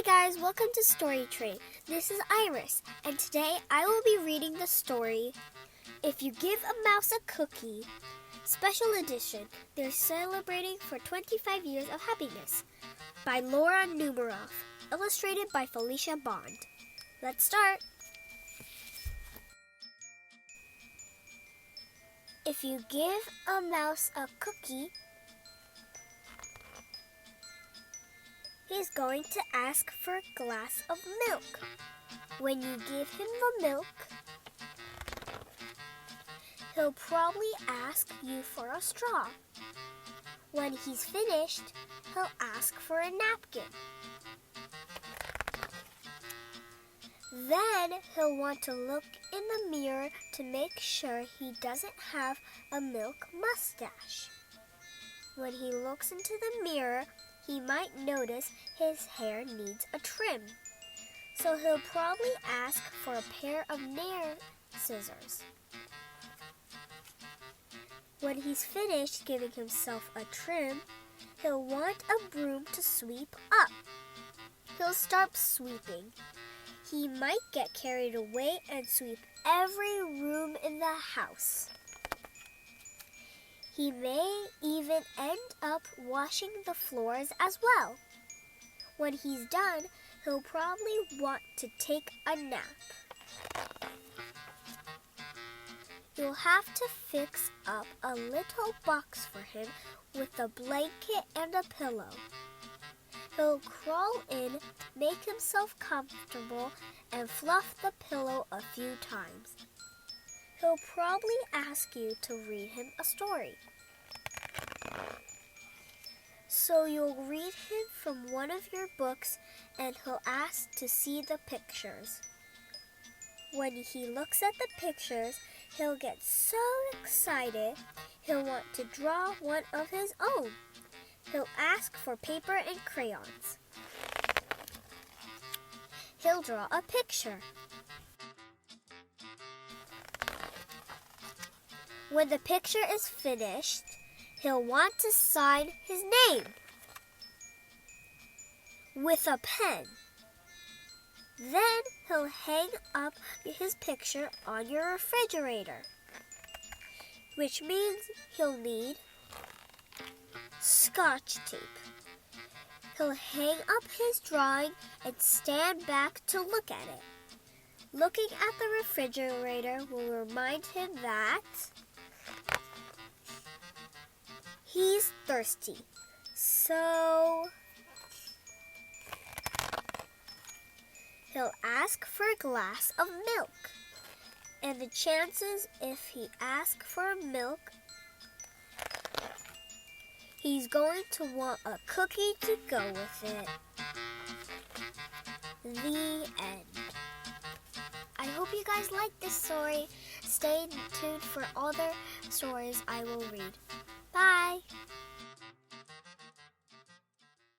Hi guys, welcome to Story Train. This is Iris, and today I will be reading the story, If You Give a Mouse a Cookie. Special edition, they're celebrating for 25 years of happiness, by Laura Numeroff, illustrated by Felicia Bond. Let's start. If you give a mouse a cookie, he's going to ask for a glass of milk. When you give him the milk, he'll probably ask you for a straw. When he's finished, he'll ask for a napkin. Then he'll want to look in the mirror to make sure he doesn't have a milk mustache. When he looks into the mirror, he might notice his hair needs a trim. So he'll probably ask for a pair of nail scissors. When he's finished giving himself a trim, he'll want a broom to sweep up. He'll start sweeping. He might get carried away and sweep every room in the house. He may even end up washing the floors as well. When he's done, he'll probably want to take a nap. You'll have to fix up a little box for him with a blanket and a pillow. He'll crawl in, make himself comfortable, and fluff the pillow a few times. He'll probably ask you to read him a story. So you'll read him from one of your books, and he'll ask to see the pictures. When he looks at the pictures, he'll get so excited, he'll want to draw one of his own. He'll ask for paper and crayons. He'll draw a picture. When the picture is finished, he'll want to sign his name with a pen. Then he'll hang up his picture on your refrigerator, which means he'll need Scotch tape. He'll hang up his drawing and stand back to look at it. Looking at the refrigerator will remind him that he's thirsty. So he'll ask for a glass of milk. And the chances if he asks for milk, he's going to want a cookie to go with it. The end. I hope you guys like this story. Stay tuned for other stories I will read. Bye!